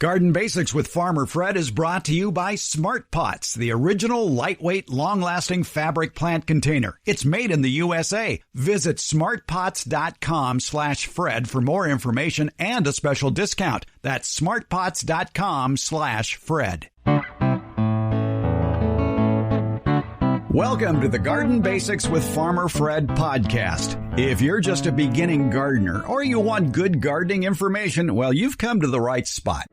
Garden Basics with Farmer Fred is brought to you by Smart Pots, the original lightweight, long-lasting fabric plant container. It's made in the USA. Visit smartpots.com/Fred for more information and a special discount. That's smartpots.com/Fred. Welcome to the Garden Basics with Farmer Fred podcast. If you're just a beginning gardener or you want good gardening information, well, you've come to the right spot.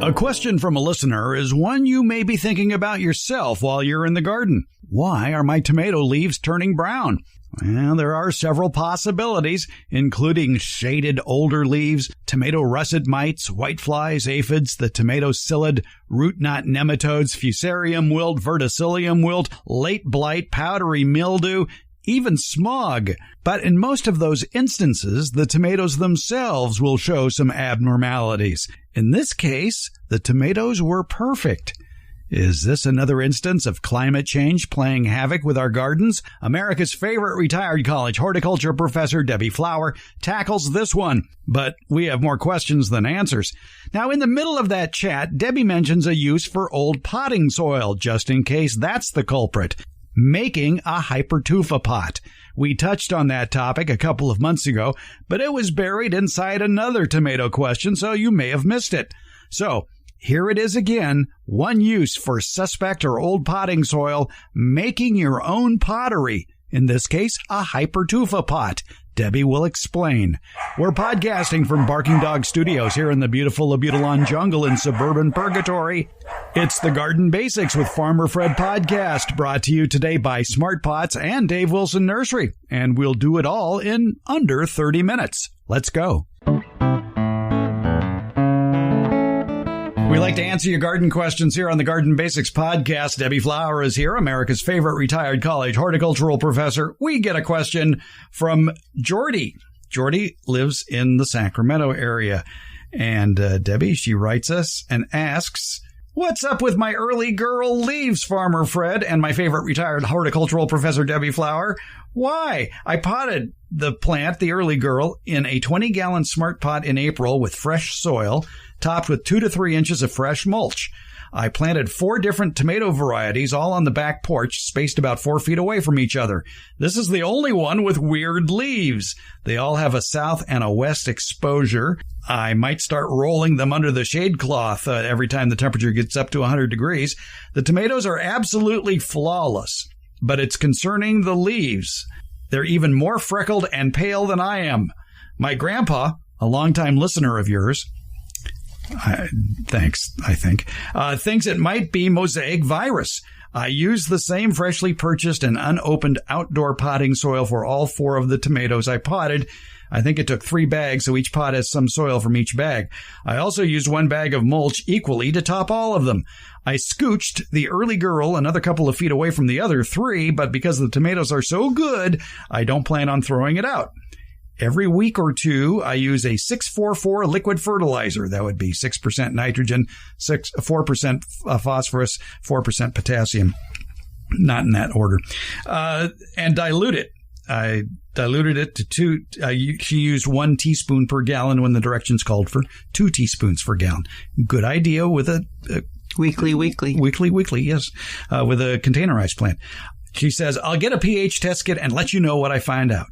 A question from a listener is one you may be thinking about yourself while you're in the garden. Why are my tomato leaves turning brown? Well, there are several possibilities, including shaded older leaves, tomato russet mites, whiteflies, aphids, the tomato psyllid, root knot nematodes, fusarium wilt, verticillium wilt, late blight, powdery mildew, even smog. But in most of those instances, the tomatoes themselves will show some abnormalities. In this case, the tomatoes were perfect. Is this another instance of climate change playing havoc with our gardens? America's favorite retired college horticulture professor, Debbie Flower, tackles this one. But we have more questions than answers. Now, in the middle of that chat, Debbie mentions a use for old potting soil, just in case that's the culprit. Making a Hypertufa pot. We touched on that topic a couple of months ago, but it was buried inside another tomato question, so you may have missed it. So, here it is again, one use for suspect or old potting soil, making your own pottery. In this case, a Hypertufa pot. Debbie will explain. We're podcasting from Barking Dog Studios here in the beautiful Abutilon jungle in suburban Purgatory. It's the Garden Basics with Farmer Fred podcast, brought to you today by Smart Pots and Dave Wilson Nursery. And we'll do it all in under 30 minutes. Let's go. We like to answer your garden questions here on the Garden Basics podcast. Debbie Flower is here, America's favorite retired college horticultural professor. We get a question from Jordy. Jordy lives in the Sacramento area. And Debbie, she writes us and asks, what's up with my early girl leaves, Farmer Fred, and my favorite retired horticultural professor, Debbie Flower? Why? I potted the plant, the early girl, in a 20-gallon Smart Pot in April with fresh soil, topped with 2 to 3 inches of fresh mulch. I planted 4 different tomato varieties, all on the back porch, spaced about 4 feet away from each other. This is the only one with weird leaves. They all have a south and a west exposure. I might start rolling them under the shade cloth every time the temperature gets up to 100 degrees. The tomatoes are absolutely flawless, but it's concerning the leaves. They're even more freckled and pale than I am. My grandpa, a longtime listener of yours, thinks it might be mosaic virus. I used the same freshly purchased and unopened outdoor potting soil for all 4 of the tomatoes I potted. I think it took 3 bags, so each pot has some soil from each bag. I also used 1 bag of mulch equally to top all of them. I scooched the early girl another couple of feet away from the other 3, but because the tomatoes are so good, I don't plan on throwing it out. Every week or 2, I use a 6-4-4 liquid fertilizer. That would be 6% nitrogen, 4% phosphorus, 4% potassium. Not in that order. And dilute it. I diluted it to 2. She used 1 teaspoon per gallon when the directions called for 2 teaspoons per gallon. Good idea with a Weekly, yes. With a containerized plant. She says, I'll get a pH test kit and let you know what I find out.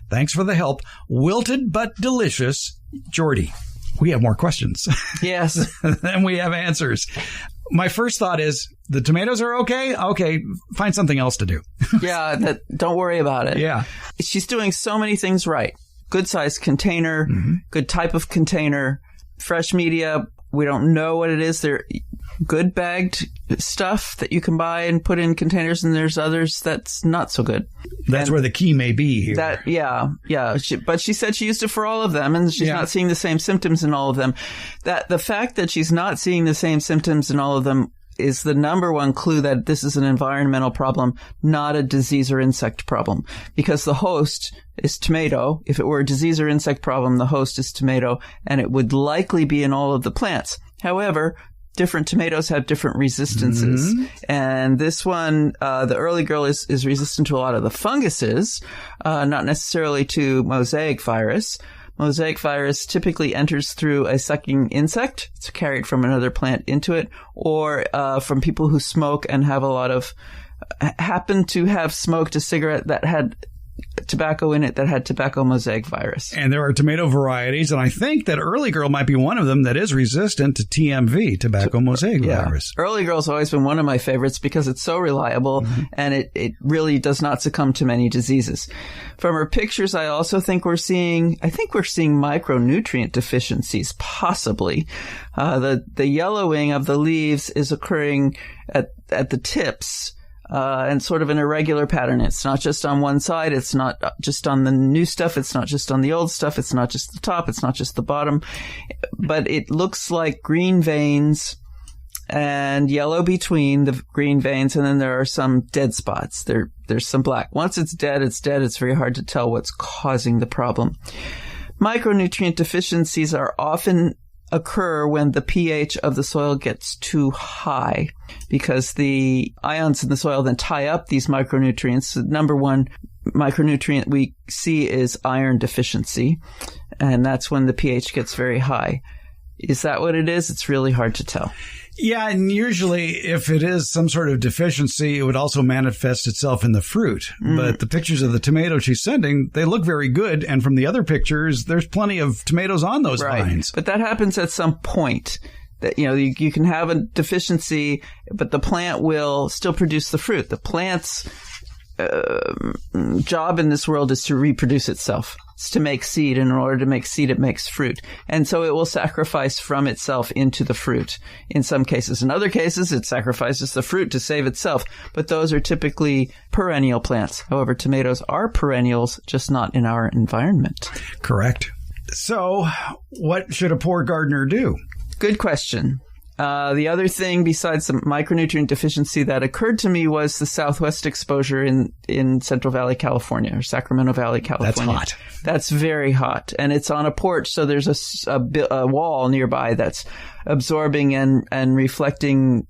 Thanks for the help. Wilted but delicious, Jordy. We have more questions. Yes. And we have answers. My first thought is, the tomatoes are okay? Okay, find something else to do. Yeah, don't worry about it. Yeah. She's doing so many things right. Good size container, good type of container, fresh media. We don't know what it is. They're good bagged stuff that you can buy and put in containers, and there's others that's not so good. That's where the key may be here. Yeah. But she said she used it for all of them, and she's not seeing the same symptoms in all of them. The fact that she's not seeing the same symptoms in all of them is the number one clue that this is an environmental problem, not a disease or insect problem. Because the host is tomato. If it were a disease or insect problem, the host is tomato, and it would likely be in all of the plants. However, different tomatoes have different resistances. And this one, the early girl is resistant to a lot of the funguses, not necessarily to mosaic virus. mosaic virus typically enters through a sucking insect. It's carried from another plant into it, or from people who smoke and happen to have smoked a cigarette that had tobacco in it that had tobacco mosaic virus. And there are tomato varieties, and I think that Early Girl might be one of them that is resistant to TMV, tobacco mosaic virus. Early Girl's always been one of my favorites because it's so reliable and it really does not succumb to many diseases. From her pictures, I also think we're seeing micronutrient deficiencies, possibly. The yellowing of the leaves is occurring at the tips. And sort of an irregular pattern. It's not just on one side. It's not just on the new stuff. It's not just on the old stuff. It's not just the top. It's not just the bottom. But it looks like green veins and yellow between the green veins. And then there are some dead spots. There's some black. Once it's dead. It's very hard to tell what's causing the problem. Micronutrient deficiencies are often occur when the pH of the soil gets too high, because the ions in the soil then tie up these micronutrients. The number one micronutrient we see is iron deficiency, and that's when the pH gets very high. Is that what it is? It's really hard to tell. Yeah, and usually if it is some sort of deficiency, it would also manifest itself in the fruit. But the pictures of the tomatoes she's sending, they look very good. And from the other pictures, there's plenty of tomatoes on those vines. But that happens at some point. That, you can have a deficiency, but the plant will still produce the fruit. The plant's job in this world is to reproduce itself. It's to make seed, and in order to make seed, it makes fruit. And so it will sacrifice from itself into the fruit in some cases. In other cases, it sacrifices the fruit to save itself. But those are typically perennial plants. However, tomatoes are perennials, just not in our environment. Correct. So what should a poor gardener do? Good question. The other thing besides the micronutrient deficiency that occurred to me was the southwest exposure in Central Valley, California, or Sacramento Valley, California. That's hot. That's very hot. And it's on a porch, so there's a wall nearby that's absorbing and reflecting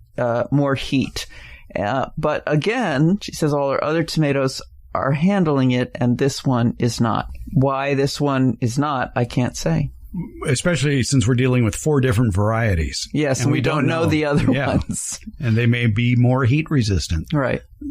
more heat. But again, she says all her other tomatoes are handling it, and this one is not. Why this one is not, I can't say. Especially since we're dealing with 4 different varieties. Yes, and we don't know the other ones. And they may be more heat resistant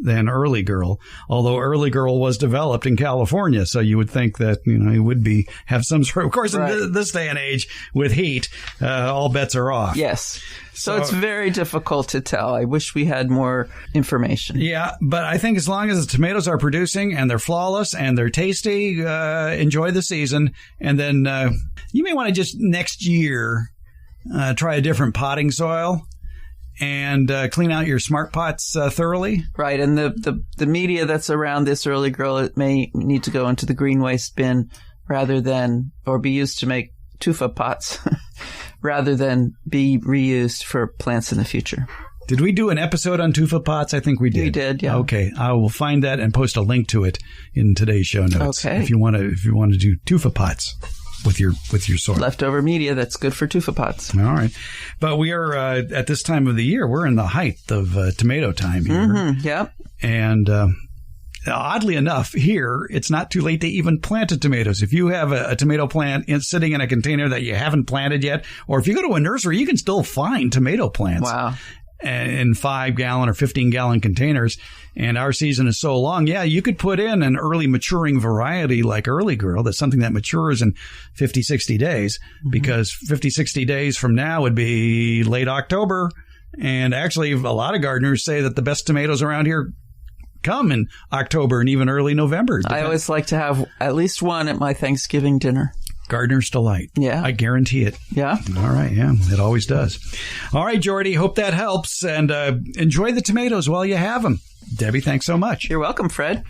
than Early Girl, although Early Girl was developed in California, so you would think that it would have some sort of course, in this day and age with heat, all bets are off. Yes. So it's very difficult to tell. I wish we had more information. Yeah, but I think as long as the tomatoes are producing and they're flawless and they're tasty, enjoy the season. And then you may want to just next year try a different potting soil and clean out your smart pots thoroughly. Right, and the media that's around this Early Girl, it may need to go into the green waste bin or be used to make tufa pots. Rather than be reused for plants in the future. Did we do an episode on tufa pots? I think we did. We did, yeah. Okay, I will find that and post a link to it in today's show notes. Okay. If you want to do tufa pots with your soil. Leftover media that's good for tufa pots. All right, but we are at this time of the year. We're in the height of tomato time here. Mm-hmm, yep. And oddly enough, here, it's not too late to even plant tomatoes. If you have a tomato plant sitting in a container that you haven't planted yet, or if you go to a nursery, you can still find tomato plants. Wow. In 5-gallon or 15-gallon containers. And our season is so long. Yeah, you could put in an early maturing variety like Early Girl. That's something that matures in 50, 60 days, because 50, 60 days from now would be late October. And actually, a lot of gardeners say that the best tomatoes around here come in October and even early November. I always like to have at least one at my Thanksgiving dinner. Gardener's delight. Yeah. I guarantee it. Yeah. All right. Yeah, it always does. All right, Jordy, hope that helps. And enjoy the tomatoes while you have them. Debbie, thanks so much. You're welcome, Fred.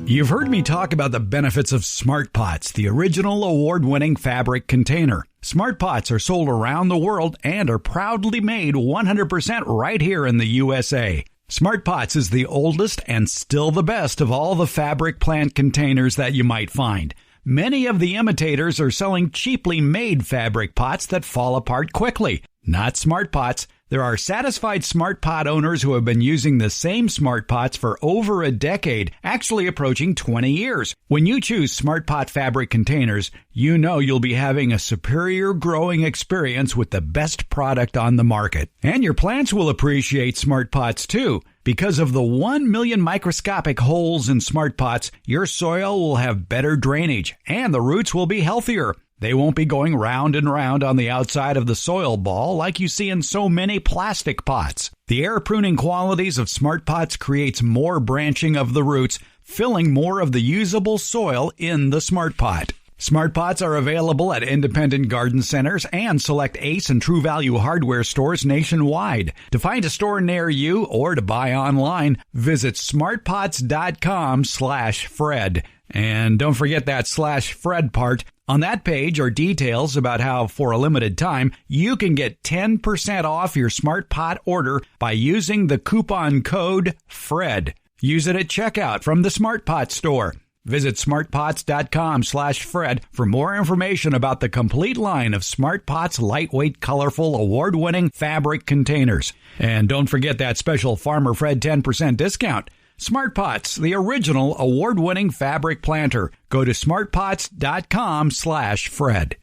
You've heard me talk about the benefits of Smart Pots, the original award-winning fabric container. Smart Pots are sold around the world and are proudly made 100% right here in the USA. Smart Pots is the oldest and still the best of all the fabric plant containers that you might find. Many of the imitators are selling cheaply made fabric pots that fall apart quickly. Not Smart Pots. There are satisfied Smart Pot owners who have been using the same Smart Pots for over a decade, actually approaching 20 years. When you choose Smart Pot fabric containers, you know you'll be having a superior growing experience with the best product on the market. And your plants will appreciate Smart Pots too. Because of the 1 million microscopic holes in Smart Pots, your soil will have better drainage and the roots will be healthier. They won't be going round and round on the outside of the soil ball like you see in so many plastic pots. The air pruning qualities of Smart Pots creates more branching of the roots, filling more of the usable soil in the Smart Pot. Smart Pots are available at independent garden centers and select Ace and True Value hardware stores nationwide. To find a store near you or to buy online, visit smartpots.com/Fred. And don't forget that /Fred part. On that page are details about how, for a limited time, you can get 10% off your Smart Pot order by using the coupon code FRED. Use it at checkout from the Smart Pot store. Visit smartpots.com/Fred for more information about the complete line of Smart Pots lightweight, colorful, award-winning fabric containers. And don't forget that special Farmer Fred 10% discount. Smart Pots, the original award-winning fabric planter. Go to smartpots.com/Fred.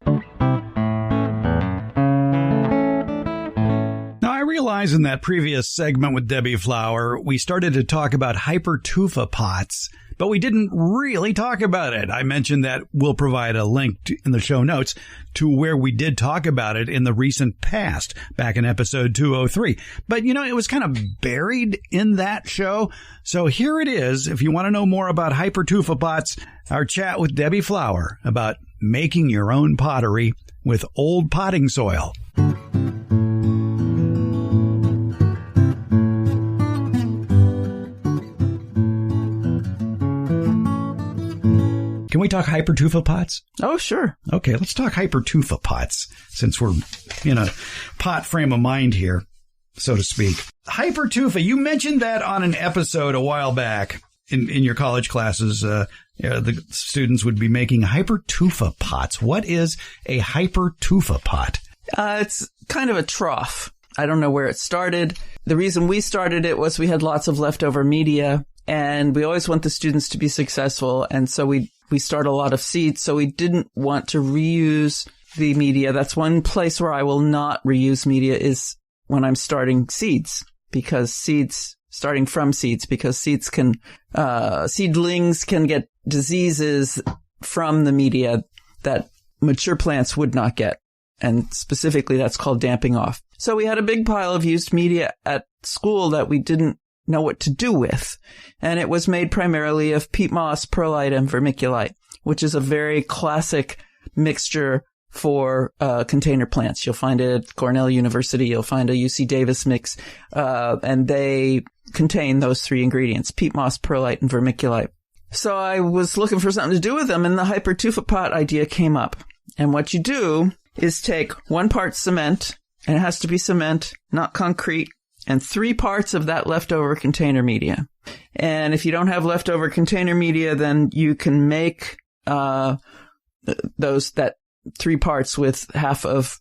Now, I realize in that previous segment with Debbie Flower, we started to talk about Hypertufa pots, but we didn't really talk about it. I mentioned that we'll provide a link in the show notes to where we did talk about it in the recent past, back in episode 203. But, it was kind of buried in that show. So here it is. If you want to know more about Hypertufa pots, our chat with Debbie Flower about making your own pottery with old potting soil. Can we talk Hypertufa pots? Oh, sure. Okay, let's talk Hypertufa pots, since we're in a pot frame of mind here, so to speak. Hypertufa, you mentioned that on an episode a while back in your college classes. The students would be making Hypertufa pots. What is a Hypertufa pot? It's kind of a trough. I don't know where it started. The reason we started it was we had lots of leftover media, and we always want the students to be successful, and so we start a lot of seeds, so we didn't want to reuse the media. That's one place where I will not reuse media is when I'm starting seeds, because starting from seeds, because seedlings can get diseases from the media that mature plants would not get. And specifically, that's called damping off. So we had a big pile of used media at school that we didn't know what to do with. And it was made primarily of peat moss, perlite, and vermiculite, which is a very classic mixture for container plants. You'll find it at Cornell University. You'll find a UC Davis mix. And they contain those three ingredients, peat moss, perlite, and vermiculite. So I was looking for something to do with them, and the Hypertufa pot idea came up. And what you do is take 1 part cement, and it has to be cement, not concrete, and 3 parts of that leftover container media. And if you don't have leftover container media, then you can make that 3 parts with half of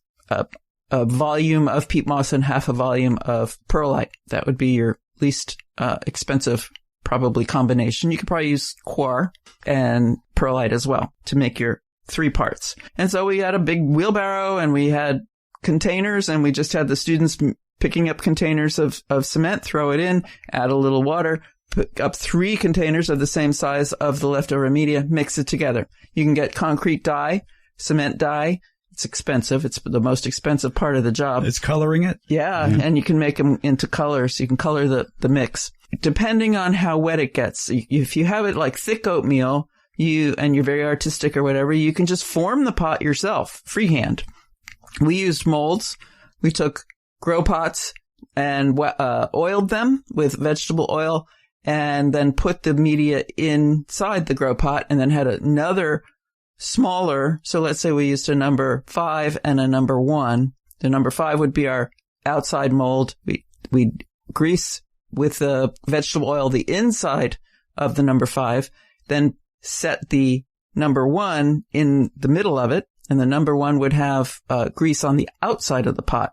a volume of peat moss and half a volume of perlite. That would be your least expensive, probably, combination. You could probably use coir and perlite as well to make your 3 parts. And so we had a big wheelbarrow, and we had containers, and we just had the students picking up containers of cement, throw it in, add a little water, pick up 3 containers of the same size of the leftover media, mix it together. You can get concrete dye, cement dye. It's expensive. It's the most expensive part of the job. It's coloring it? Yeah, and you can make them into colors. You can color the mix. Depending on how wet it gets, if you have it like thick oatmeal, and you're very artistic or whatever, you can just form the pot yourself, freehand. We used molds. We took grow pots and oiled them with vegetable oil, and then put the media inside the grow pot, and then had another smaller. So let's say we used a number 5 and a number 1. The number 5 would be our outside mold. We grease with the vegetable oil the inside of the number 5, then set the number 1 in the middle of it, and the number 1 would have grease on the outside of the pot.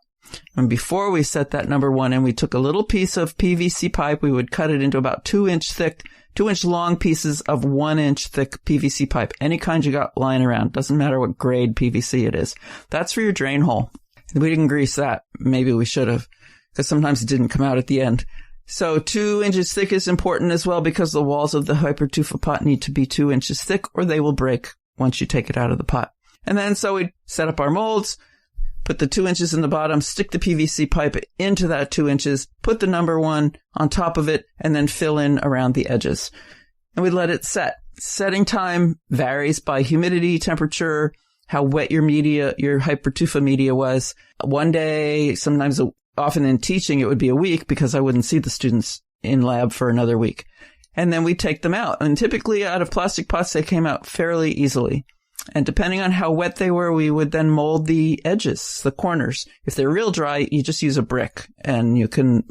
And before we set that number 1 in, we took a little piece of PVC pipe. We would cut it into about 2-inch long pieces of 1-inch thick PVC pipe. Any kind you got lying around. Doesn't matter what grade PVC it is. That's for your drain hole. We didn't grease that. Maybe we should have, because sometimes it didn't come out at the end. So 2 inches thick is important as well, because the walls of the Hypertufa pot need to be 2 inches thick or they will break once you take it out of the pot. And then so we set up our molds, put the 2 inches in the bottom, stick the PVC pipe into that 2 inches, put the number 1 on top of it, and then fill in around the edges. And we let it set. Setting time varies by humidity, temperature, how wet your media, your Hypertufa media was. One day, sometimes often in teaching, it would be a week because I wouldn't see the students in lab for another week. And then we take them out. And typically out of plastic pots, they came out fairly easily. And depending on how wet they were, we would then mold the edges, the corners. If they're real dry, you just use a brick and you can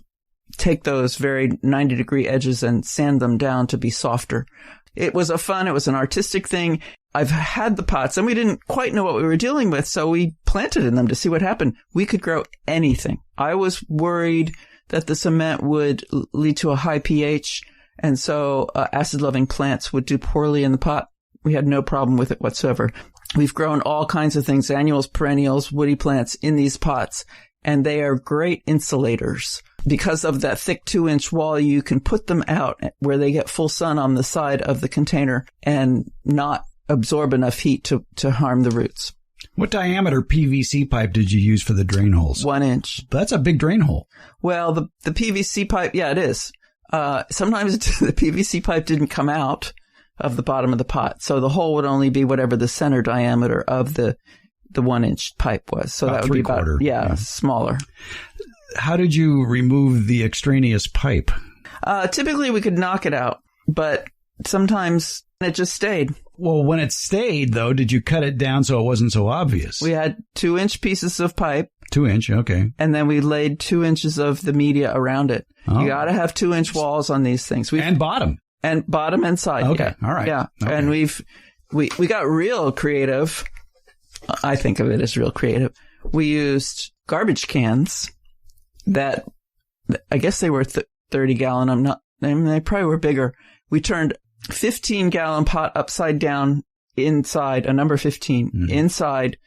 take those very 90-degree edges and sand them down to be softer. It was an artistic thing. I've had the pots and we didn't quite know what we were dealing with, so we planted in them to see what happened. We could grow anything. I was worried that the cement would lead to a high pH, and so acid-loving plants would do poorly in the pot. We had no problem with it whatsoever. We've grown all kinds of things, annuals, perennials, woody plants in these pots, and they are great insulators. Because of that thick 2-inch wall, you can put them out where they get full sun on the side of the container and not absorb enough heat to harm the roots. What diameter PVC pipe did you use for the drain holes? 1 inch. That's a big drain hole. Well, the PVC pipe, yeah, it is. Sometimes the PVC pipe didn't come out of the bottom of the pot, so the hole would only be whatever the center diameter of the 1-inch pipe was. So that would be about, smaller. How did you remove the extraneous pipe? Typically we could knock it out, but sometimes it just stayed. Well, when it stayed, though, did you cut it down so it wasn't so obvious? We had 2-inch pieces of pipe. 2-inch, okay. And then we laid 2 inches of the media around it. Oh. You got to have 2-inch walls on these things. And bottom. And bottom and side. Okay, yeah. All right. Yeah, okay. And we got real creative. I think of it as real creative. We used garbage cans that, I guess they were 30-gallon. They probably were bigger. We turned 15-gallon pot upside down inside, a number 15, inside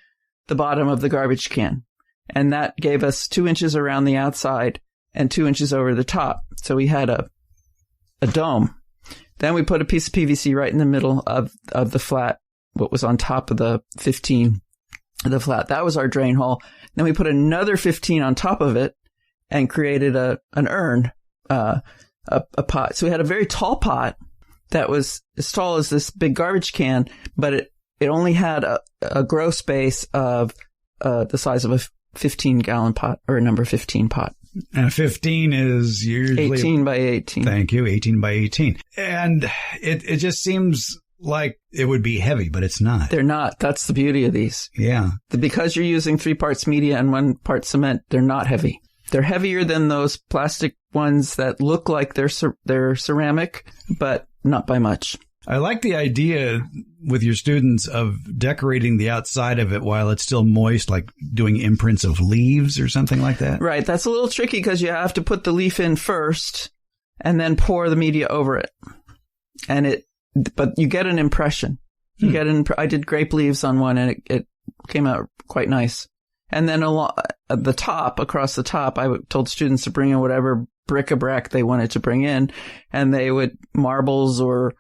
the bottom of the garbage can. And that gave us 2 inches around the outside and 2 inches over the top. So we had a dome. Then we put a piece of PVC right in the middle of the flat, what was on top of the 15, the flat. That was our drain hole. Then we put another 15 on top of it and created an urn, a pot. So we had a very tall pot that was as tall as this big garbage can, but it only had a grow space of the size of a 15-gallon pot, or a number 15 pot. And a 15 is usually 18 by 18. Thank you, 18 by 18. And it just seems like it would be heavy, but it's not. They're not. That's the beauty of these. Yeah. Because you're using 3 parts media and 1 part cement, they're not heavy. They're heavier than those plastic ones that look like they're ceramic, but not by much. I like the idea with your students of decorating the outside of it while it's still moist, like doing imprints of leaves or something like that. Right. That's a little tricky because you have to put the leaf in first and then pour the media over it. But you get an impression. I did grape leaves on one and it came out quite nice. And then across the top, I told students to bring in whatever bric-a-brac they wanted to bring in, and they would, marbles or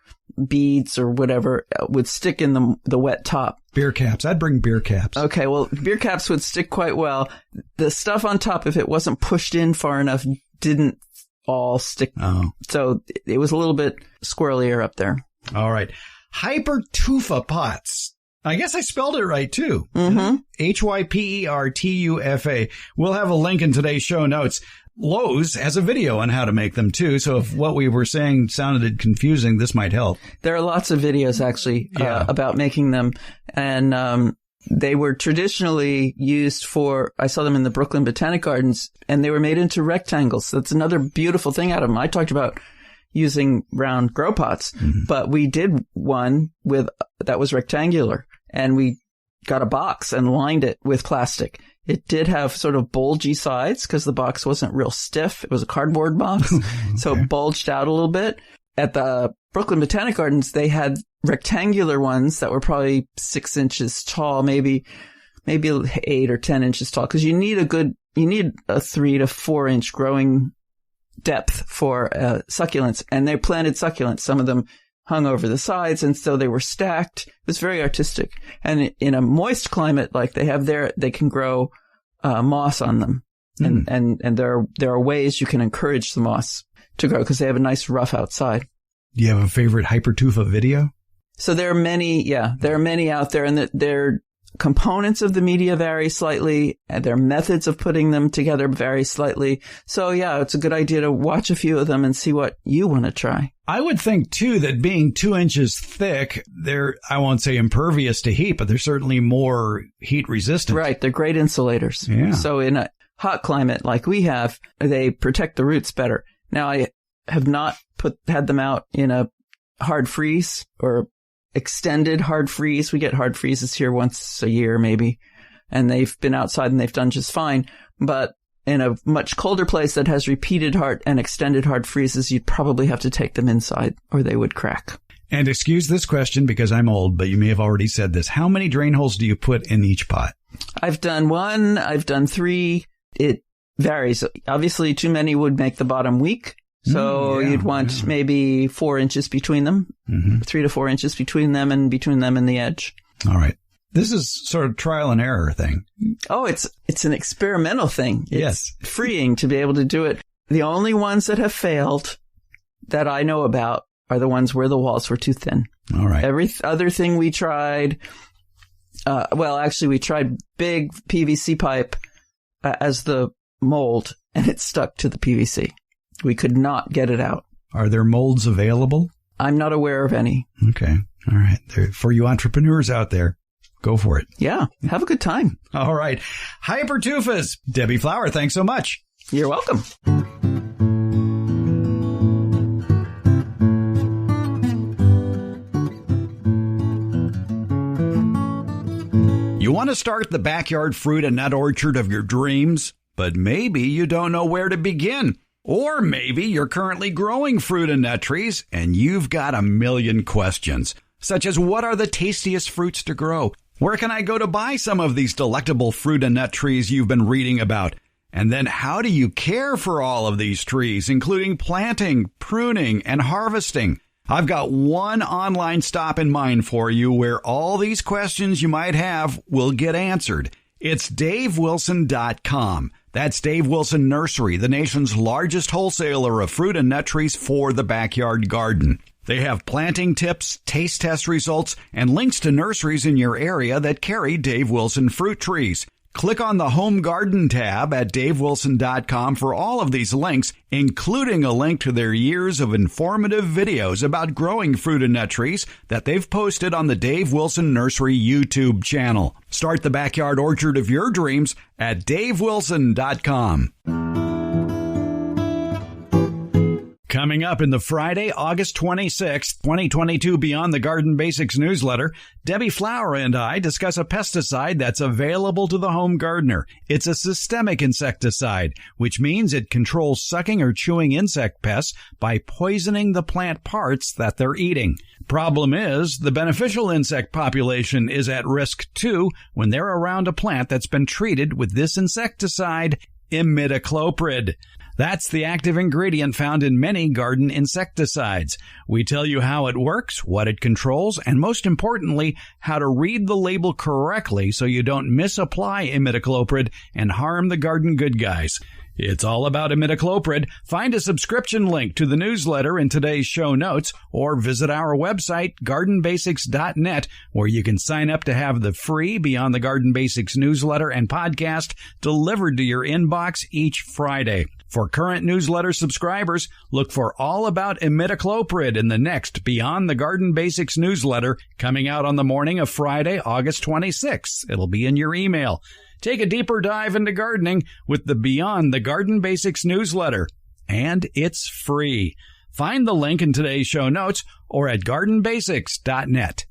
beads or whatever, would stick in the wet top. Beer caps. I'd bring beer caps. Okay, well, beer caps would stick quite well. The stuff on top, if it wasn't pushed in far enough, didn't all stick. Oh. So it was a little bit squirrelier up there. All right. Hypertufa pots. I guess I spelled it right, too. Mm-hmm. Hypertufa. We'll have a link in today's show notes. Lowe's has a video on how to make them, too. So if what we were saying sounded confusing, this might help. There are lots of videos, actually, about making them. And they were traditionally used I saw them in the Brooklyn Botanic Gardens, and they were made into rectangles. That's another beautiful thing out of them. I talked about using round grow pots, but we did one that was rectangular, and we got a box and lined it with plastic. It did have sort of bulgy sides because the box wasn't real stiff. It was a cardboard box, okay. So it bulged out a little bit. At the Brooklyn Botanic Gardens, they had rectangular ones that were probably 6 inches tall, maybe 8 or 10 inches tall, because you need a 3 to 4 inch growing depth for succulents. And they planted succulents. Some of them hung over the sides, and so they were stacked. It was very artistic. And in a moist climate like they have there, they can grow moss on them. And there are ways you can encourage the moss to grow because they have a nice rough outside. Do you have a favorite Hypertufa video? So there are many out there, and their components of the media vary slightly, and their methods of putting them together vary slightly. So yeah, it's a good idea to watch a few of them and see what you want to try. I would think, too, that being 2 inches thick, they're, I won't say impervious to heat, but they're certainly more heat resistant. Right. They're great insulators. Yeah. So in a hot climate like we have, they protect the roots better. Now, I have not had them out in a hard freeze or extended hard freeze. We get hard freezes here once a year, maybe, and they've been outside and they've done just fine. But in a much colder place that has repeated hard and extended hard freezes, you'd probably have to take them inside or they would crack. And excuse this question because I'm old, but you may have already said this. How many drain holes do you put in each pot? I've done 1. I've done 3. It varies. Obviously, too many would make the bottom weak. So you'd want maybe 4 inches between them, 3 to 4 inches between them and the edge. All right. This is sort of trial and error thing. Oh, it's an experimental thing. Yes. It's freeing to be able to do it. The only ones that have failed that I know about are the ones where the walls were too thin. All right. Every other thing we tried, we tried big PVC pipe as the mold, and it stuck to the PVC. We could not get it out. Are there molds available? I'm not aware of any. Okay. All right. For you entrepreneurs out there, go for it. Yeah. Have a good time. All right. Hypertufas. Debbie Flower, thanks so much. You're welcome. You want to start the backyard fruit and nut orchard of your dreams, but maybe you don't know where to begin. Or maybe you're currently growing fruit and nut trees and you've got a million questions, such as what are the tastiest fruits to grow? Where can I go to buy some of these delectable fruit and nut trees you've been reading about? And then how do you care for all of these trees, including planting, pruning, and harvesting? I've got one online stop in mind for you where all these questions you might have will get answered. It's DaveWilson.com. That's Dave Wilson Nursery, the nation's largest wholesaler of fruit and nut trees for the backyard garden. They have planting tips, taste test results, and links to nurseries in your area that carry Dave Wilson fruit trees. Click on the Home Garden tab at DaveWilson.com for all of these links, including a link to their years of informative videos about growing fruit and nut trees that they've posted on the Dave Wilson Nursery YouTube channel. Start the backyard orchard of your dreams at DaveWilson.com. Coming up in the Friday, August 26th, 2022 Beyond the Garden Basics newsletter, Debbie Flower and I discuss a pesticide that's available to the home gardener. It's a systemic insecticide, which means it controls sucking or chewing insect pests by poisoning the plant parts that they're eating. Problem is, the beneficial insect population is at risk too when they're around a plant that's been treated with this insecticide, imidacloprid. That's the active ingredient found in many garden insecticides. We tell you how it works, what it controls, and most importantly, how to read the label correctly so you don't misapply imidacloprid and harm the garden good guys. It's all about imidacloprid. Find a subscription link to the newsletter in today's show notes or visit our website, gardenbasics.net, where you can sign up to have the free Beyond the Garden Basics newsletter and podcast delivered to your inbox each Friday. For current newsletter subscribers, look for All About Imidacloprid in the next Beyond the Garden Basics newsletter coming out on the morning of Friday, August 26th. It'll be in your email. Take a deeper dive into gardening with the Beyond the Garden Basics newsletter. And it's free. Find the link in today's show notes or at gardenbasics.net.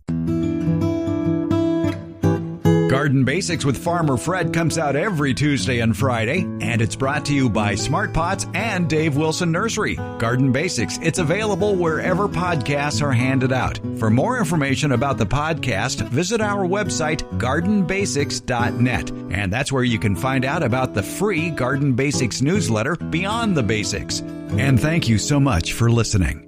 Garden Basics with Farmer Fred comes out every Tuesday and Friday, and it's brought to you by Smart Pots and Dave Wilson Nursery. Garden Basics, it's available wherever podcasts are handed out. For more information about the podcast, visit our website, gardenbasics.net, and that's where you can find out about the free Garden Basics newsletter, Beyond the Basics. And thank you so much for listening.